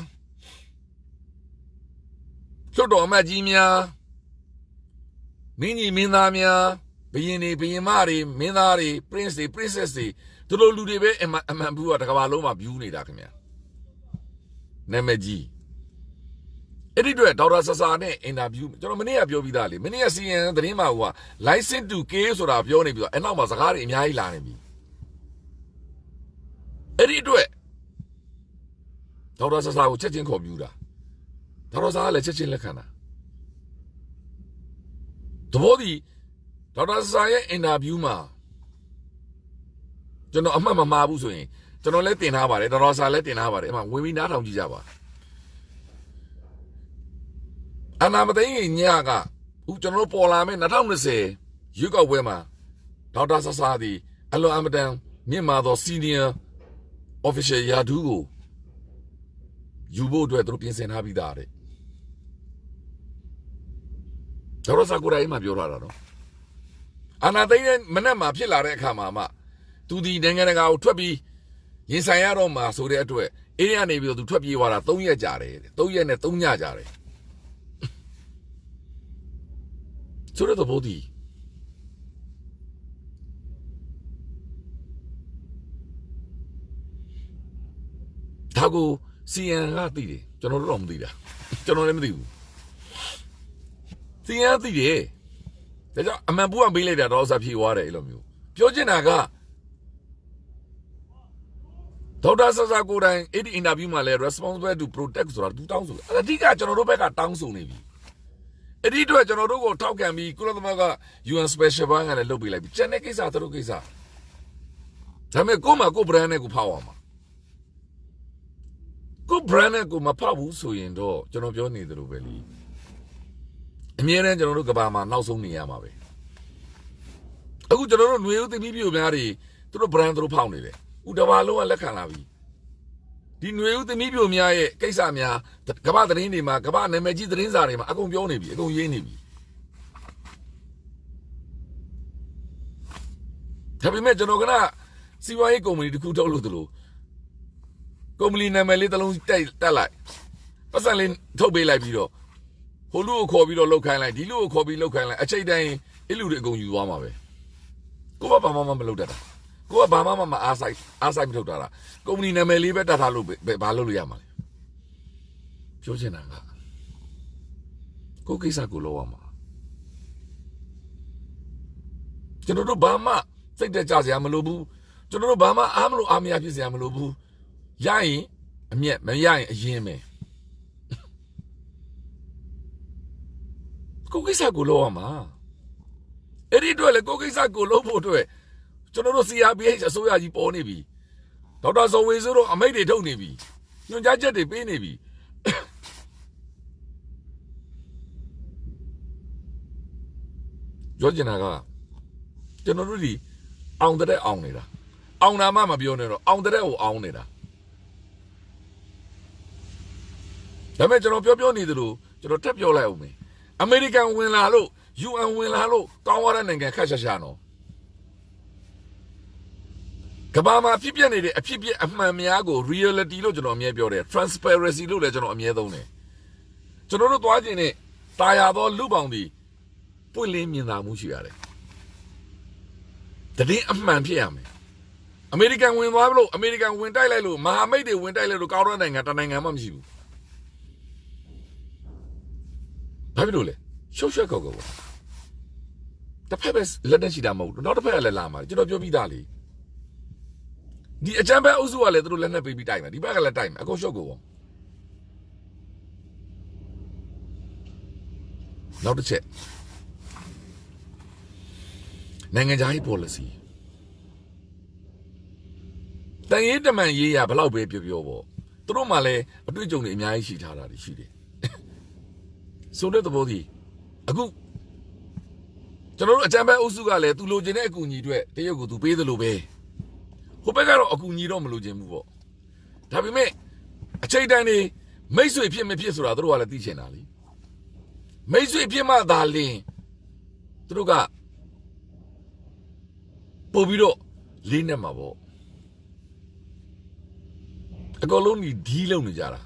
လွှတ်တော်အမတ်ကြီးများမင်းကြီးမင်းသားများဘုရင်တွေဘုရင်မတွေမင်းသားတွေ prince တွေ princess တွေသူတို့လူတွေပဲအမှန်ဘူးကတစ်ကမ္ဘာလုံးမှာ view နေတာခင်ဗျာနာမည်ကြီးအဲ့ဒီအတွက်ဒေါက်တာဆာဆာနဲ့အင်တာဗျူးကျွန်တော်မနေ့ကပြောပြီးသားလေမနေ့က CNN သတင်းမှာဟိုက license to kill ဆိုတာပြောနေပြီးတော့အဲ့နောက်မှာစကားတွေအများကြီးလာနေပြီအဲ့ဒီအတွက်ဒေါက်တာဆာဆာကိုချက်ချင်းခေါ်ပြူတာဒေါက်တာဆာကလည်းချက်ချင်းလက်ခံတာသဘောဒီဒေါက်တာဆာရဲ့အင်တာဗျူးမှာကျွန်တော်အမှတ်မမှားဘူးဆိုရင်ကျွန်တော်လည်းတင်ထားပါတယ်ဒေါက်တာဆာလည်းတင်ထားပါတယ်အမှဝင်ပြီးနားထောင်ကြည့်ကြပါအနာမသိရင်ညကဦးကျွန်တော်ပေါ်လာမယ်2020ရွေးကောက်ပွဲမှာဒေါက်တာဆာဆာဒီအလွန်အမတန်မြင့်မာသော senior official ရာထူးကိုယူဖို့အတွက်သူတို့ပြင်ဆင်ထားပြီးသားတဲ့ဒေါက်တာဆာကိုယ်တိုင်မှပြောထားတာနော်အနာသိတဲ့မနေ့မှာဖြစ်လာတဲ့အခါမှာမှသူဒီနိုင်ငံတကာကိုထွက်ပြီးရင်ဆိုင်ရတော့မှာဆိုတဲ့အတွက်အေးရနေပြီးတော့သူထွက်ပြေးသွားတာ3ရက်ကြာတယ်3ရက်နဲ့3ညကြာတယ်ဆိုတော့ဘောဒီဒါကို CN ကသိတယ်ကျွန်တော်တော့မသိတာကျွန်တော်လည်းမသိဘူး CN သိတယ်ဒါကြောင့်အမှန်ပူကမေးလိုက်တာတော့စားဖြေသွားတယ်အဲ့လိုမျိုးပြောချင်တာကဒေါက်တာဆာဆာကိုတိုင်အဲ့ဒီအင်တာဗျူးမှာလဲ responsible to protect ဆိုတာသူတောင်းဆိုအဓိကကျွန်တော်တို့ဘက်ကတောင်းဆိုနေပြီအဲ့ဒီအတွက်ကျွန်တော်တို့ကိုထောက်ခံပြီးကုလသမဂ္ဂ UN special ဘာကလည်းလုပ်ပေးလိုက်ပြီကျန်တဲ့ကိစ္စသူတို့ကိစ္စဒါပေမဲ့ကို့မှာကို့ brand နဲ့ကိုဖောက်အောင်ပါကို့ brand နဲ့ကိုမဖောက်ဘူးဆိုရင်တော့ကျွန်တော်ပြောနေသလိုပဲလीအမြဲတမ်းကျွန်တော်တို့ကဘာမှာနောက်ဆုံးနေရမှာပဲအခုကျွန်တော်တို့ຫນွေဦးသမီးပြိုများတွေသူတို့ brand သူတို့ဖောက်နေတယ်ဥတဘာလုံးကလက်ခံလာပြီဒီຫນွေဦးသမီးပြိုများရဲ့ကိစ္စများကမ္ဘာသတင်းတွေမှာကမ္ဘာနာမည်ကြီးသတင်းစာတွေမှာအကုန်ပြောနေပြီအကုန်ရေးနေပြီဒါပေမဲ့ကျွန်တော်ကစီးပွားရေးကုမ္ပဏီတစ်ခုထုတ်လို့တလို့ကုမ္ပဏီနာမည်လေးတစ်လုံးတက်လိုက်ပတ်စံလေးထုတ်ပေးလိုက်ပြီးတော့ဟိုလူကိုခေါ်ပြီးတော့လောက်ခိုင်းလိုက်ဒီလူကိုခေါ်ပြီးလောက်ခိုင်းလိုက်အချိန်တိုင်းအဲ့လူတွေအကုန်ယူသွားမှာပဲကိုကဘာမှမလုပ်တတ်တာကိုကဘာမှမအားဆိုင်မထုတ်တာလားကုမ္ပဏီနာမည်လေးပဲတတ်ထားလို့ဘာလုပ်လို့ရမှာလဲပြောချင်တာကကိုကိစ္စကိုလောက်ရမှာကျွန်တော်တို့ဘာမှစိတ်တက်ကြစရာမလိုဘူးကျွန်တော်တို့ဘာမှအားမလို့အားမရဖြစ်စရာမလိုဘူးရရင်အမျက်မရရင်အရင်ပဲကိုကိစ္စကိုလောက်ရမှာအဲ့ဒီအတွက်လေကိုကိစ္စကိုလောက်ဖို့အတွက်ကျွန်တော်တို့ CRPH အစိုးရကြီးပေါ်နေပြီဒေါက်တာဇော်ဝေဆိုတော့အမိတ်တွေထုတ်နေပြီညွှန်ကြားချက်တွေပေးနေပြီပြောချင်တာကကျွန်တော်တို့ဒီအောင်တဲ့အောင်နေတာအောင်နာမှမပြောနဲ့တော့အောင်တဲ့ကိုအောင်နေတာဒါပေမဲ့ကျွန်တော်ပြောနေသလိုကျွန်တော်တက်ပြောလိုက်အောင်မယ်အမေရိကန်ဝင်လာလို့ UN ဝင်လာလို့ကောင်းရတဲ့နိုင်ငံခက်ရှာနော်ကဘာမှာဖြစ်ပြနေတဲ့အဖြစ်ပြအမှန်များကို reality လို့ကျွန်တော်အမြဲပြောတယ် transparency လို့လည်းကျွန်တော်အမြဲသုံးတယ်ကျွန်တော်တို့သွားခြင်းနဲ့တာယာသောလူပေါင်းဒီပွင့်လင်းမြင်သာမှုရှိရတယ်တည်င်းအမှန်ဖြစ်ရမယ်အမေရိကန်ဝင်သွားလို့အမေရိကန်ဝင်တိုက်လိုက်လို့မဟာမိတ်တွေဝင်တိုက်လိုက်လို့ကောင်းတဲ့နိုင်ငံတနိုင်ငံမှမရှိဘူးဘာဖြစ်လို့လဲရှုပ်ရှက်ကောက်ကောတစ်ဖက်ပဲလက်နဲ့ရှိတာမဟုတ်ဘူးနောက်တစ်ဖက်ကလည်းလာမှာကျွန်တော်ပြောပြီးသားလေဒီအကြမ်းဖက်အုပ်စုကလည်းသူတို့လက်နဲ့ပေးပြီးတိုက်မယ်ဒီဘက်ကလည်းတိုက်မယ်အကုန်ရှုပ်ကိုပေါ့နောက်တစ်ချက်နိုင်ငံခြားရေး policy တန်ရေးတမန်ရေးရဘလောက်ပဲပြောပေါ့သူတို့မှလည်းအတွေ့အကြုံတွေအများကြီးရှိထားတာရှိတယ် ဆိုတဲ့သဘောကြီးအခုကျွန်တော်တို့အကြံပေးအုပ်စုကလည်းသူလိုချင်တဲ့အကူအညီတွေတရုတ်ကိုသူပေးသလိုပဲဟိုဘက်ကတော့အကူအညီတော့မလိုချင်ဘူးပေါ့ဒါပေမဲ့အချိန်တန်နေမိတ်ဆွေဖြစ်မဖြစ်ဆိုတာတို့ကလည်းသိချင်တာလीမိတ်ဆွေဖြစ်မှသာလင်းတို့ကပို့ပြီးတော့လေးနဲ့မှာပေါ့အကုန်လုံးဒီလုံးနေကြတာ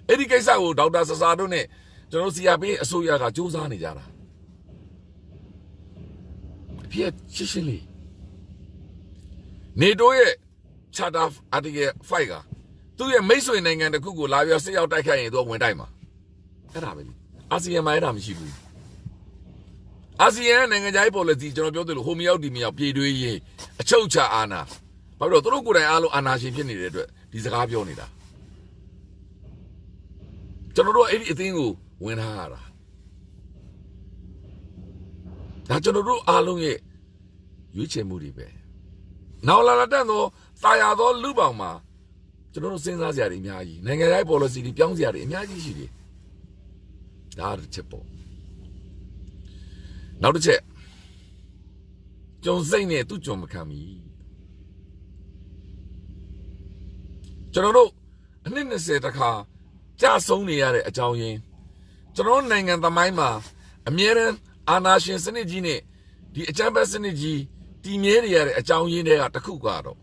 အဲ့ဒီကိစ္စကိုဒေါက်တာဆဆာတို့နဲ့ကျွန်တော်စီယာပေးအစိုးရကစူးစမ်းနေကြတာဖြစ်ရှင်းလေးနေတိုးရဲ့ Charter Article 5ကသူ့ရဲ့မိတ်ဆွေနိုင်ငံတစ်ခုကိုလာပြီးစစ်ရောက်တိုက်ခိုက်ရင်သူကဝင်တိုက်မှာအဲ့ဒါပဲလေအာဆီယံမှာအဲ့ဒါမရှိဘူးအာဆီယံနိုင်ငံခြားရေး policy ကျွန်တော်ပြောသလိုဟိုမရောက်ဒီမရောက်ပြည်တွင်းရေးအချုပ်ချာအာဏာဘာလို့သူတို့ကိုယ်တိုင်အားလုံးအာဏာရှင်ဖြစ်နေတဲ့အတွက်ဒီစကားပြောနေတာကျွန်တော်တို့အဲ့ဒီအသင်းကိုဝင်ထားရတာဒါကျွန်တော်တို့အားလုံးရဲ့ရွေးချယ်မှုတွေပဲနောက်လာတဲ့တော့တာယာသောလူပောင်မှာကျွန်တော်တို့စဉ်းစားစရာတွေအများကြီးနိုင်ငံရေး policy တွေပြောင်းစရာတွေအများကြီးရှိတယ်ဒါတစ်ချက်ပေါ့နောက်တစ်ချက်ကျုံစိတ်နဲ့သူ့ကြုံမခံမီကျွန်တော်တို့အနှစ်20တခါကြာဆုံးနေရတဲ့အကြောင်းရင်းကျွန်တော်နိုင်ငံသမိုင်းမှာအမြဲတမ်းအာဏာရှင်စနစ်ကြီးနဲ့ဒီအကြမ်းဖက်စနစ်ကြီးတည်မြဲနေရတဲ့အကြောင်းရင်းတွေကတစ်ခုကတော့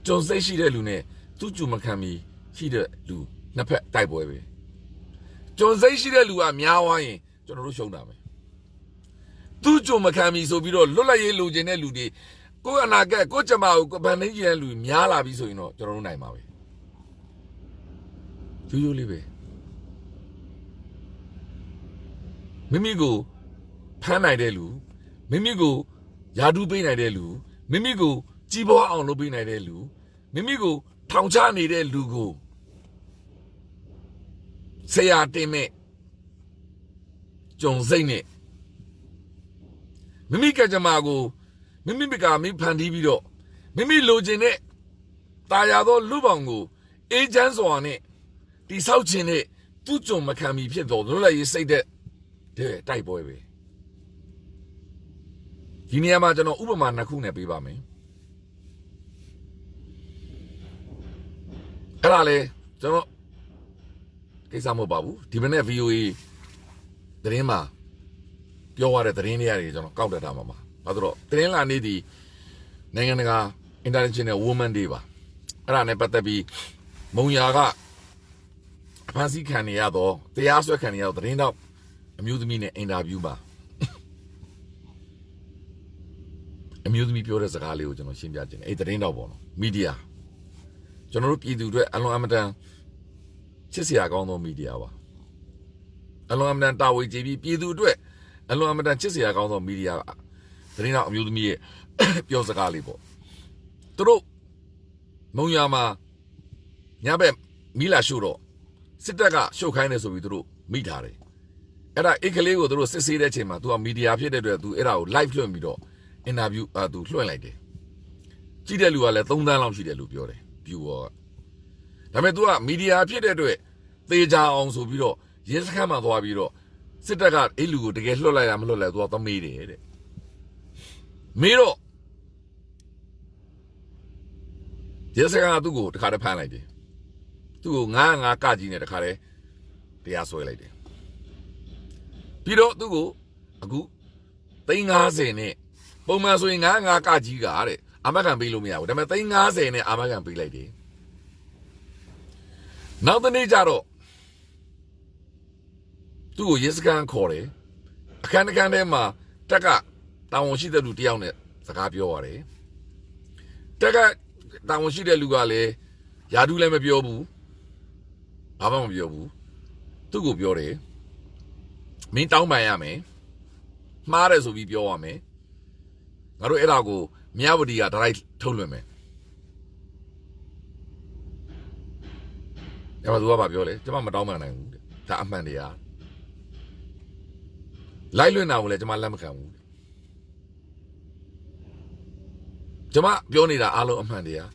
ကျုံစိတ်ရှိတဲ့လူနဲ့သူ့ကြုံမခံမီရှိတဲ့လူနှစ်ဖက်တိုက်ပွဲပဲကျုံစိတ်ရှိတဲ့လူကများသွားရင်ကျွန်တော်တို့ရှုံးတာပဲသူ့ကြုံမခံမီဆိုပြီးတော့လွတ်လပ်ရေးလိုချင်တဲ့လူတွေကိုယ်အနာဂတ်ကိုယ်ကြမ္မာကိုဗန်နေကြီးတဲ့လူများလာပြီဆိုရင်တော့ကျွန်တော်တို့နိုင်ပါပဲရိုးလေးပဲမိမိကိုဖမ်းနိုင်တဲ့လူမိမိကိုယာဒူးပေးနိုင်တဲ့လူမိမိကိုကြီးပွားအောင်လုပ်ပေးနိုင်တဲ့လူမိမိကိုထောင်ချနေတဲ့လူကိုဆရာတင်မဲ့ကြုံစိတ်နဲ့မိမိကကြမ္မာကိုမိမိကမိဖန်တီးပြီးတော့မိမိလိုချင်တဲ့တာယာသောလူပောင်ကိုအေးချမ်းစွာနဲ့တိဆောက်ခြင်းနဲ့သူ့ကြုံမခံမီဖြစ်တော်လွတ်လပ်ရေးစိတ်တဲ့တိုက်ပွဲပဲဒီနေရာမှာကျွန်တော်ဥပမာနှစ်ခုနဲ့ပေးပါမယ်အဲ့ဒါလေကျွန်တော်ကိစ္စမဟုတ်ပါဘူးဒီမနေ့ VOA သတင်းမှာပြောရတဲ့သတင်းတွေရတယ်ကျွန်တော်ကောက်တက်တာမှာပါဘာလို့သတင်းလာနေသည်နိုင်ငံတကာ International Women Day ပါအဲ့ဒါနဲ့ပတ်သက်ပြီးမုံယာကအဖမ်းဆီးခံနေရတော့တရားစွဲခံနေရတော့သတင်းတော့အမျိုးသမီးနဲ့အင်တာဗျူးပါအမျိုးသမီးပြောတဲ့စကားလေးကိုကျွန်တော်ရှင်းပြခြင်းအဲ့သတင်းတော့ပေါ့နော်မီဒီယာကျွန်တော်တို့ပြည်သူတွေအလွန်အမတန်ချစ်စရာကောင်းသောမီဒီယာပါအလွန်အမတန်တာဝန်ကျေပြီးပြည်သူတွေအလွန်အမတန်ချစ်စရာကောင်းသောမီဒီယာသတင်းတော့အမျိုးသမီးရဲ့ပြောစကားလေးပေါ့သူတို့မုံယာမှာညဘက်မီလာရှို့တော့စစ်တပ်ကရှုပ်ခိုင်းတယ်ဆိုပြီးသူတို့မိထားတယ်အဲ့ဒါအိတ်ကလေးကိုသူတို့စစ်ဆေးတဲ့အချိန်မှာသူကမီဒီယာဖြစ်တဲ့အတွက်သူအဲ့ဒါကို live လွှင့်ပြီးတော့ interview သူလွှင့်လိုက်တယ်ကြည့်တဲ့လူကလည်း3သန်းလောက်ရှိတယ်လို့ပြောတယ် viewer ကဒါပေမဲ့သူကမီဒီယာဖြစ်တဲ့အတွက်သေချာအောင်ဆိုပြီးတော့ရဲစခန်းမှာသွားပြီးတော့စစ်တပ်ကအဲ့လူကိုတကယ်လွှတ်လိုက်ရမလွှတ်လိုက်သူကသမေးတယ်တဲ့မေးတော့ရဲစခန်းကသူ့ကိုတခါတည်းဖမ်းလိုက်တယ်သူ့ကို905ကကြီးနဲ့တခါတည်းတရားစွဲလိုက်တယ်ပြီးတော့သူ့ကိုအခု350နဲ့ပုံမှန်ဆိုရင်905ကကြီးကတဲ့အာမခံပေးလို့မရဘူးဒါပေမဲ့350နဲ့အာမခံပေးလိုက်တယ်နောက်တစ်နေ့ကျတော့သူ့ကိုရဲစခန်းခေါ်တယ်အခန်းထဲမှာတက်ကတာဝန်ရှိတဲ့လူတယောက်နဲ့စကားပြောရတယ်တက်ကတာဝန်ရှိတဲ့လူကလည်းယာဒူးလည်းမပြောဘူးဘာမှမပြောဘူးသူ့ကိုပြောတယ်မင်းတောင်းပန်ရမယ်မှားတယ်ဆိုပြီးပြောရမယ်ငါတို့အဲ့ဒါကိုမြဝတီကဒရိုက်ထုတ်လွှင့်မယ်အဲ့မှာသူကပြောလေကျွန်မမတောင်းပန်နိုင်ဘူးဒါအမှန်တရားလိုက်လွှင့်တာကိုလည်းကျွန်မလက်မခံဘူးကျွန်မပြောနေတာအားလုံးအမှန်တရား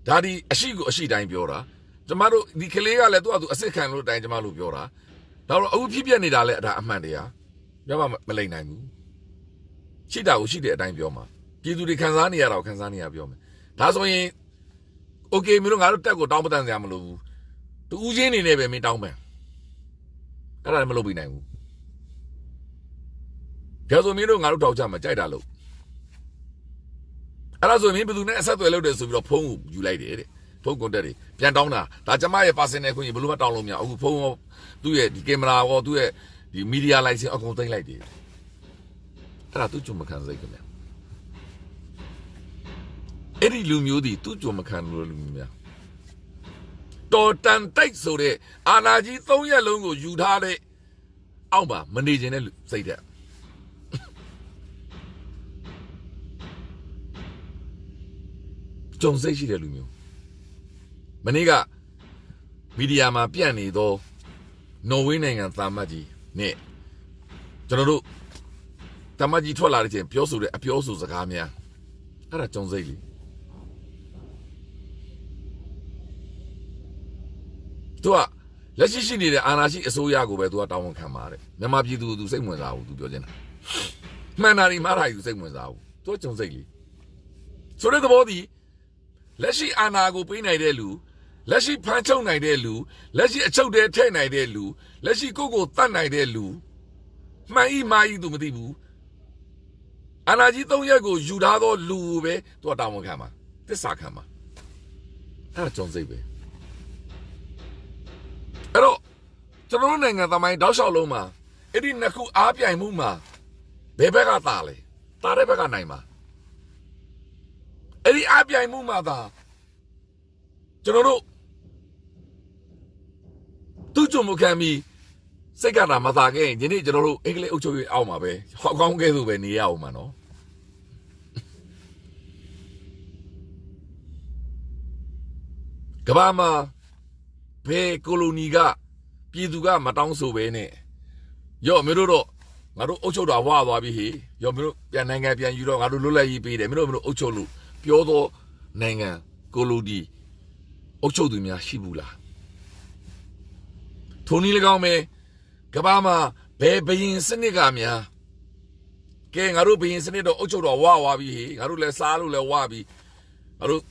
ဒါဒီအရှိကိုအရှိတိုင်းပြောတာကျွန်မတို့ဒီကလေးကလည်းသူ့အစစ်ခံလို့တိုင်းကျွန်မတို့ပြောတာ နောက်တော့အခုဖြစ်ပြနေတာလဲဒါအမှန်တရားပြောမှမလိမ့်နိုင်ဘူးရှိတာကိုရှိတဲ့အတိုင်းပြောမှာပြည်သူတွေခံစားနေရတာကိုခံစားနေရပြောမယ်ဒါဆိုရင်โอเคမင်းတို့ငါတို့တက်ကိုတောင်းပန်စရာမလိုဘူးတူဦးချင်းနေနေပဲမင်းတောင်းပန်အဲ့ဒါလည်းမလုပ်ပြနိုင်ဘူးဒါဆိုမင်းတို့ငါတို့တောက်ကြမှာကြိုက်တာလို့အဲ့ဒါဆိုရင်ဘယ်သူနဲ့အဆက်အသွယ်လုပ်တယ်ဆိုပြီးတော့ဖုန်းကိုယူလိုက်တယ်တဲ့ဖုန်းကွန်တက်တွေပြန်တောင်းတာဒါကျမရဲ့ personal ခွင့်ဘယ်လိုမှတောင်းလို့မရအခုဖုန်းရောသူ့ရဲ့ဒီကင်မရာရောသူ့ရဲ့ဒီ media license အကုန်သိမ်းလိုက်တယ်အဲ့ဒါသူ့ကြုံမခံစိတ်ခင်ဗျအဲ့ဒီလူမျိုးဒီသူ့ကြုံမခံလို့လူမျိုးများတော်တန်တိုက်ဆိုတဲ့အာနာကြီး3ရက်လုံးကိုယူထားတဲ့အောက်မှာမနေခြင်းတဲ့စိတ်တဲ့ကြုံစိတ်ရှိတဲ့လူမျိုးမနေ့ကမီဒီယာမှာပြန့်နေသောနော်ဝေးနိုင်ငံသားမတ်ကြီးနဲ့ကျွန်တော်တို့တမတ်ကြီးထွက်လာတဲ့ချိန်ပြောဆိုတဲ့အပြောဆိုစကားများအဲ့ဒါကြုံစိတ်လေသူကလက်ရှိရှိနေတဲ့အာဏာရှိအစိုးရကိုပဲသူကတောင်းဝန်ခံပါတယ်မြန်မာပြည်သူသူစိတ်ဝင်စားဘူးသူပြောချင်တာမှန်တာဒီမှားတာယူစိတ်ဝင်စားဘူးသူကကြုံစိတ်လေဆိုတဲ့သဘောဒီလက်ရှိအာဏာကိုပေးနိုင်တဲ့လူလက်ရှိဖမ်းချုပ်နိုင်တဲ့လူလက်ရှိအချုပ်ထဲထည့်နိုင်တဲ့လူလက်ရှိကိုတတ်နိုင်တဲ့လူမှန်ဤမာဤသူမသိဘူးအာဏာကြီး3ရက်ကိုယူထားသောလူပဲသူကတောင်းဝန်ခံမှာသစ္စာခံမှာအဲ့ဒါကြုံစိတ်ပဲအဲ့တော့ကျွန်တော်တို့နိုင်ငံသမိုင်းတောက်လျှောက်လုံးမှာအဲ့ဒီနှစ်ခုအားပြိုင်မှုမှာဘယ်ဘက်ကတာလဲတာတဲ့ဘက်ကနိုင်မှာအဲ့ဒီအားပြိုင်မှုမှာသာကျွန်တော်တို့သူ့ကြုံမခံပြီးစိတ်ကတာမသာခဲ့ရင်ဒီနေ့ကျွန်တော်တို့အင်္ဂလိပ်အုပ်ချုပ်ရေးအောက်မှာပဲဟောက်ကောင်းကဲဆိုပဲနေရအောင်မှာနော်ကဘာမှာဘယ်ကိုလိုနီကပြည်သူကမတောင်းဆိုပဲနဲ့ရော့မင်းတို့တော့ငါတို့အုပ်ချုပ်တာဝါသွားပြီဟေ့ရော့မင်းတို့ပြန်နိုင်ငံပြန်ယူတော့ငါတို့လွတ်လပ်ရေးပေးတယ်မင်းတို့အုပ်ချုပ်လို့ပြောတော့နိုင်ငံကိုလိုဒီအုပ်ချုပ်သူများရှိဘူးလားထိုနည်း၎င်းပဲကဘာမှာဘယ်ဘရင်စနစ်ကများကဲငါတို့ဘရင်စနစ်တော့အုပ်ချုပ်တော့ဝါသွားပြီဟေ့ငါတို့လည်းစားလို့လည်းဝါပြီငါတို့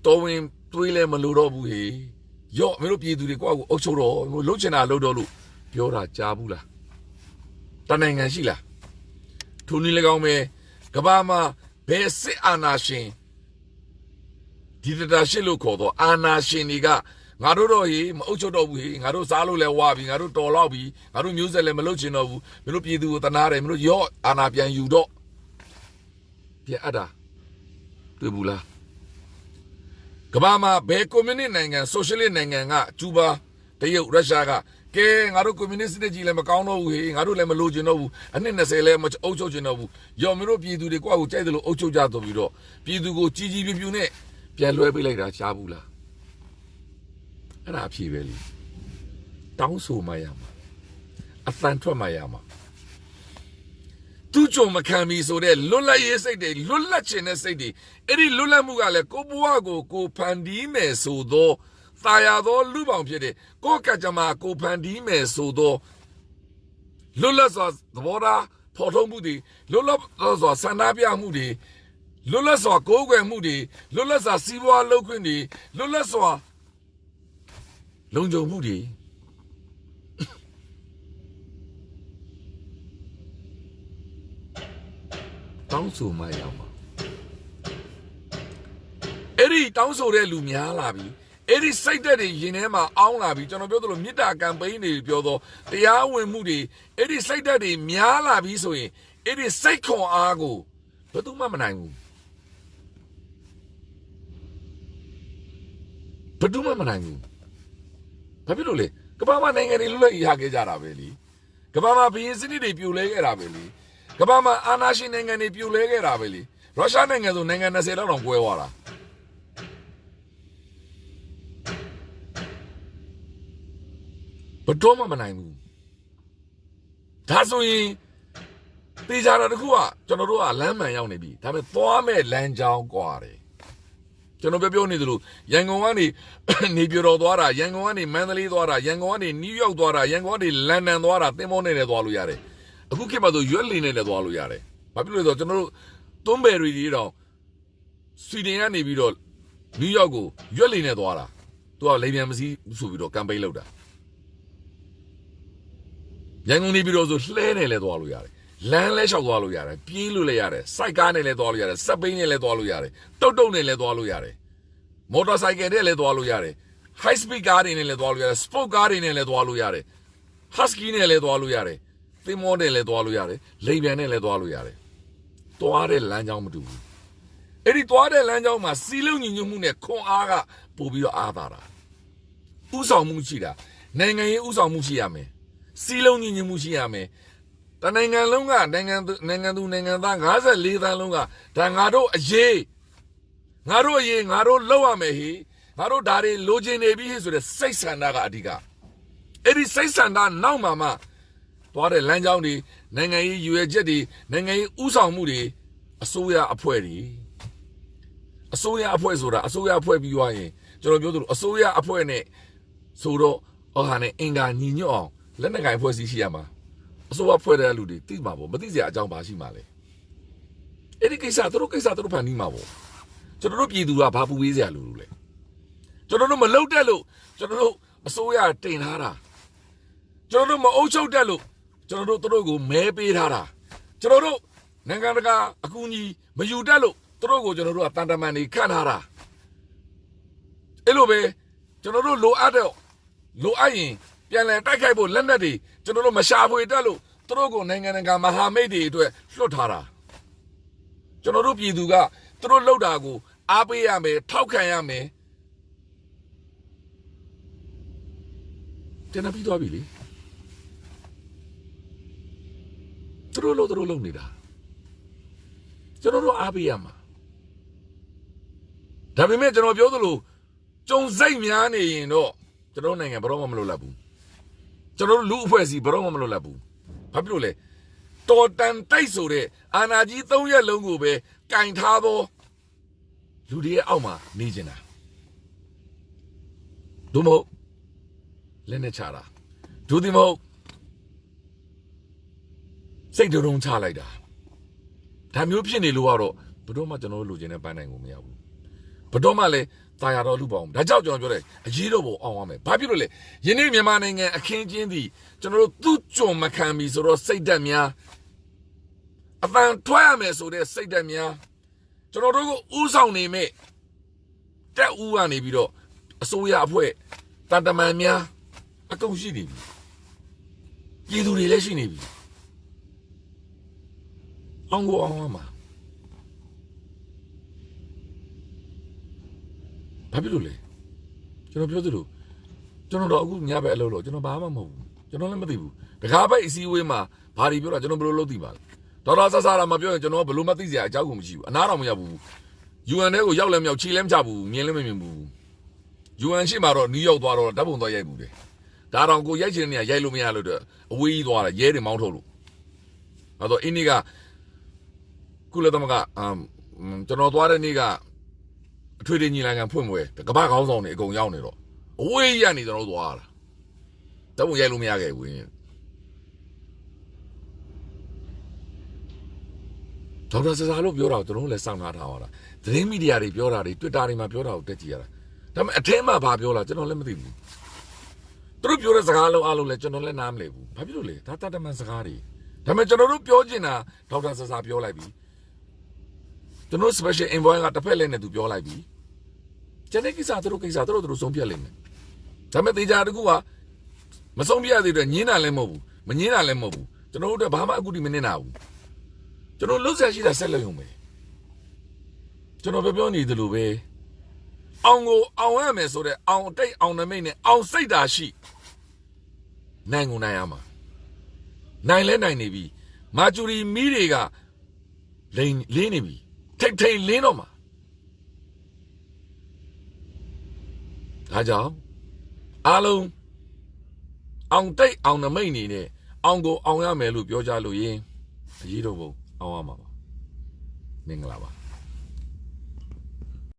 တော်ဝင်တွေးလည်းမလို့တော့ဘူးဟေ့ရော့မင်းတို့ပြည်သူတွေကိုယ့်အုပ်ချုပ်တော့လှုပ်ချင်တာလှုပ်တော့လို့ပြောတာကြားဘူးလားတနိုင်ငံရှိလားထိုနည်း၎င်းပဲကဘာမှာဘယ်စစ်အာဏာရှင်ဒီတရှိလို့ခေါ်တော့အာဏာရှင်တွေကငါတို့တော့ဟေးမအုပ်ချုပ်တော့ဘူးဟေးငါတို့စားလို့လဲဝါပြီငါတို့တော်လောက်ပြီငါတို့မျိုးဆက်လည်းမလုပ်ချင်တော့ဘူးမင်းတို့ပြည်သူကိုတနာတယ်မင်းတို့ရော့အာဏာပြန်ယူတော့ပြန်အပ်တာတွေ့ဘူးလားကမ္ဘာမှာဘယ်ကွန်မြူနစ်နိုင်ငံဆိုရှယ်လစ်နိုင်ငံကကျူးဘာတရုတ်ရုရှားကကဲငါတို့ကွန်မြူနစ်စနစ်ကြီးလည်းမကောင်းတော့ဘူးဟေးငါတို့လည်းမလိုချင်တော့ဘူးအနှစ်20လည်းမအုပ်ချုပ်ချင်တော့ဘူးရော့မင်းတို့ပြည်သူတွေကိုယ့်ကိုကြိုက်တယ်လို့အုပ်ချုပ်ကြတော့ပြီးတော့ပြည်သူကိုကြီးကြီးပြူပြူနဲ့ပြန်လွှဲပေးလိုက်တာရှားဘူးလားအဲ့ဒါအဖြေပဲလေတောင်းဆိုမှရမှာအသံထွက်မှရမှာသူ့ကြုံမခံပြီဆိုတဲ့လွတ်လပ်ရေးစိတ်တွေလွတ်လပ်ခြင်းတဲ့စိတ်တွေအဲ့ဒီလွတ်လပ်မှုကလည်းကိုဘဝကိုဖန်တီးမယ်ဆိုတော့သာယာသောလူပေါင်းဖြစ်တဲ့ကိုကကြမှာကိုဖန်တီးမယ်ဆိုတော့လွတ်လပ်စွာသဘောထားဖော်ထုတ်မှုတွေလွတ်လပ်စွာဆန္ဒပြမှုတွေလွတ်လပ်စွာကိုးကွယ်မှုတွေလွတ်လပ်စွာစီးပွားလုပ်ခွင့်တွေလွတ်လပ်စွာလုံခြုံမှုတွေတောင်းဆိုမှရမှာအဲ့ဒီတောင်းဆိုတဲ့လူများလာပြီအဲ့ဒီစိတ်သက်တွေရင်ထဲမှာအောင်းလာပြီကျွန်တော်ပြောသလိုမေတ္တာကမ်ပိန်းတွေပြောတော့တရားဝင်မှုတွေအဲ့ဒီစိတ်သက်တွေများလာပြီဆိုရင်အဲ့ဒီစိတ်ခွန်အားကိုဘယ်သူမှမနိုင်ဘူးဘယ်သူမှမနိုင်ဘူးဘာဖြစ်လို့လဲကမ္ဘာမှာနိုင်ငံတွေလွတ်လပ်ရေးရခဲ့ကြတာပဲလေကမ္ဘာမှာဘရင်စနစ်တွေပြိုလဲခဲ့တာပဲလေကမ္ဘာမှာအာဏာရှင်နိုင်ငံတွေပြိုလဲခဲ့တာပဲလေရုရှားနိုင်ငံဆိုနိုင်ငံ20လောက်တောင်ကွဲသွားတာဘယ်တော့မှမနိုင်ဘူးဒါဆိုရင်တေချာတာတခုကကျွန်တော်တို့ကလမ်းမှန်ရောက်နေပြီဒါပေမဲ့သွားမဲ့လမ်းကြောင်းကွာတယ် ကျွန်တော်ပြောနေသလိုရန်ကုန်ကနေနေပြည်တော်သွားတာရန်ကုန်ကနေမန္တလေးသွားတာရန်ကုန်ကနေနယူးယောက်သွားတာရန်ကုန်ကနေလန်ဒန်သွားတာသင်္ဘောနဲ့လည်းသွားလို့ရတယ်အခုခေတ်မှာဆိုရွက်လီနဲ့လည်းသွားလို့ရတယ်ဘာဖြစ်လို့လဲဆိုတော့ကျွန်တော်တို့သွန်းဘယ်ရီတွေတော့ဆွီဒင်ကနေပြီးတော့နယူးယောက်ကိုရွက်လီနဲ့သွားတာသူကလိမ်ပြန်မစည်းဆိုပြီးတော့ကမ်ပိန်းလုပ်တာရန်ကုန်နေပြီးတော့ဆိုလှဲနဲ့လည်းသွားလို့ရတယ်လမ်းလဲလျှောက်သွားလို့ရတယ်ပြေးလို့လည်းရတယ်စိုက်ကားနဲ့လည်းသွားလို့ရတယ်စက်ပိန်းနဲ့လည်းသွားလို့ရတယ်တုတ်တုတ်နဲ့လည်းသွားလို့ရတယ်မော်တော်ဆိုင်ကယ်နဲ့လည်းသွားလို့ရတယ် high speed ကားတွေနဲ့လည်းသွားလို့ရတယ် sport ကားတွေနဲ့လည်းသွားလို့ရတယ် husky နဲ့လည်းသွားလို့ရတယ်သင်္ဘောနဲ့လည်းသွားလို့ရတယ်လိမ်ပြန်နဲ့လည်းသွားလို့ရတယ်သွားတဲ့လမ်းကြောင်းမတူဘူးအဲ့ဒီသွားတဲ့လမ်းကြောင်းမှာစီးလုံးညီညွတ်မှုနဲ့ခွန်အားကပို့ပြီးတော့အားသာတာဥဆောင်မှုရှိတာနိုင်ငံရေးဥဆောင်မှုရှိရမယ်စီးလုံးညီညွတ်မှုရှိရမယ်တနိုင်ငံလုံးကနိုင်ငံသူနိုင်ငံသား54သန်းလုံးကဒါငါတို့အရေးငါတို့လောက်ရမယ်ဟိငါတို့ဒါတွေလိုချင်နေပြီဆိုတဲ့စိတ်ဆန္ဒကအဓိကအဲ့ဒီစိတ်ဆန္ဒနောက်မှာမှသွားတဲ့လမ်းကြောင်းတွေနိုင်ငံရေးရွေချက်တွေနိုင်ငံရေးဥဆောင်မှုတွေအစိုးရအဖွဲ့တွေအစိုးရအဖွဲ့ဆိုတာအစိုးရအဖွဲ့ပြီးသွားရင်ကျွန်တော်ပြောသလိုအစိုးရအဖွဲ့နဲ့ဆိုတော့ဟာနဲ့အင်္ဂါညီညွတ်အောင်လက်နက်ကိုင်ဖွဲ့စည်းရှိရမှာအစိုးရဖွဲ့တဲ့လူတွေသိမှာပေါ့မသိစရာအကြောင်းပါရှိမှာလေအဲ့ဒီကိစ္စသူတို့ဖန်တီးမှာပေါ့ကျွန်တော်တို့ပြည်သူကဘာပူပေးစရာလူလဲကျွန်တော်တို့မလုပ်တက်လို့ကျွန်တော်တို့အစိုးရတင်ထားတာကျွန်တော်တို့မအုပ်ချုပ်တက်လို့ကျွန်တော်တို့တို့ကိုမဲပေးထားတာကျွန်တော်တို့နိုင်ငံတကာအကူအညီမယူတက်လို့တို့ကိုကျွန်တော်တို့ကတန်တမန်တွေခန့်ထားတာအဲ့လိုပဲကျွန်တော်တို့လိုအပ်ရင်ပြန်လည်တိုက်ခိုက်ဖို့လက်နက်တွေကျွန်တော်တို့မရှာဖွေတက်လို့တို့ကိုနိုင်ငံတကာမဟာမိတ်တွေအတွက်လွှတ်ထားတာကျွန်တော်တို့ပြည်သူကတို့လှုပ်တာကိုအားပေးရမယ်ထောက်ခံရမယ်တင်ပြီးသွားပြီလေတို့လှုပ်နေတာကျွန်တော်တို့အားပေးရမှာဒါပေမဲ့ကျွန်တော်ပြောသလိုကြုံစိတ်များနေရင်တော့ကျွန်တော်နိုင်ငံဘယ်တော့မှမလုပ်လက်ဘူးကျွန်တော်တို့လူအဖွဲ့အစည်းဘယ်တော့မှမလုပ်လက်ဘူးဘာဖြစ်လို့လဲတော်တန်တိုက်ဆိုတဲ့အာဏာကြီး3ရက်လုံးကိုပဲကင်ထားသောလူတွေရဲ့အောက်မှာနေကျင်တာဒုမဟုတ်လက်နဲ့ချတာဒုတိမဟုတ်စိတ်တုံးချလိုက်တာဒါမျိုးဖြစ်နေလို့ကတော့ဘယ်တော့မှကျွန်တော်တို့လူချင်းနဲ့ပိုင်းနိုင်ကိုမရဘူးဘယ်တော့မှလည်းတာယာတော်လူပေါင်းဒါကြောင့်ကျွန်တော်ပြောတယ်အရေးတော်ပုံအောင်ရမယ်ဘာဖြစ်လို့လဲယနေ့မြန်မာနိုင်ငံအခင်းကျင်းသည်ကျွန်တော်တို့သူ့ကြုံမခံပြီဆိုတော့စိတ်ဓာတ်များအပန်ထွက်ရမယ်ဆိုတဲ့စိတ်ဓာတ်များကျွန်တော်တို့ကိုဥဆောင်နေမဲ့တက်ဦးကနေပြီးတော့အစိုးရအဖွဲ့တန်တမန်များအကုန်ရှိနေပြီပြည်သူတွေလည်းရှိနေပြီအောင်ကိုအောင်ရမှာဘာဖြစ်လို့လဲကျွန်တော်ပြောသလိုကျွန်တော်တော့အခုညဘက်အလုပ်လို့ကျွန်တော်ဘာမှမဟုတ်ဘူးကျွန်တော်လည်းမသိဘူးတကားပိုက်အစည်းအဝေးမှာဘာတွေပြောတာကျွန်တော်ဘယ်လိုလုပ်သိပါလဲဒေါ်လာဆဆရာမပြောရင်ကျွန်တော်ဘယ်လိုမှသိစရာအကြောင်းကိုမရှိဘူးအနားတော်မရဘူး UN ထဲကိုရောက်လည်းမရောက်ခြေလည်းမချဘူးမြင်လည်းမမြင်ဘူး UN ရှိမှတော့နယူးယောက်သွားတော့ဓာတ်ပုံသွားရိုက်ဘူးတယ်ဒါတော့ကိုရိုက်ချင်တဲ့နေရာရိုက်လို့မရလို့တော့အဝေးကြီးသွားတာရဲတွေမောင်းထုတ်လို့အဲ့တော့အင်းကြီးကကုလသမဂ္ဂကျွန်တော်သွားတဲ့နေ့ကအထွေထွေညီလာခံဖွင့်ပွဲကမ္ဘာခေါင်းဆောင်တွေအကုန်ရောက်နေတော့အဝေးကြီးကနေကျွန်တော်သွားတာဓာတ်ပုံရိုက်လို့မရခဲ့ဘူးဒေါက်တာဆဆာလို့ပြောတာကိုကျွန်တော်လည်းစောင့်ထားတာသတင်းမီဒီယာတွေပြောတာတွေ Twitter တွေမှာပြောတာကိုတက်ကြည့်ရတာဒါပေမဲ့အထက်မှာဘာပြောလာကျွန်တော်လည်းမသိဘူးသူတို့ပြောတဲ့စကားလုံးအားလုံးလည်းကျွန်တော်လည်းနားမလည်ဘူးဘာဖြစ်လို့လဲဒါတမန်စကားတွေဒါပေမဲ့ကျွန်တော်တို့ပြောချင်တာဒေါက်တာဆဆာပြောလိုက်ပြီကျွန်တော် special envoy ကတစ်ဖက်လည်းနဲ့သူပြောလိုက်ပြီကျန်တဲ့ကိစ္စသူတို့ဆုံးဖြတ်လိမ့်မယ်ဒါပေမဲ့တေချာတကူကမဆုံးဖြတ်သေးတဲ့ညင်းတာလည်းမဟုတ်ဘူးမညင်းတာလည်းမဟုတ်ဘူးကျွန်တော်တို့ဘာမှအခုဒီမနေတာဘူးကျွန်တော်လှုပ်ရှားရှိတာဆက်လက်ရုံပဲကျွန်တော်ပြောနေသလိုပဲအောင်ကိုအောင်ရမယ်ဆိုတဲ့အောင်တိတ်အောင်နမိတ်နဲ့အောင်စိတ်ဓာတ်ရှိနိုင်ကိုနိုင်ရမှာနိုင်လဲနိုင်နေပြီမာဂျူရီမီးတွေကလင်းနေပြီထိတ်လင်းတော့မှာဒါကြောင့်အားလုံးအောင်တိတ်အောင်နမိတ်နေနဲ့အောင်ကိုအောင်ရမယ်လို့ပြောကြလို့ရင်အရေးတော့ဘုံအောင်ရမှာပါမင်္ဂလာပါ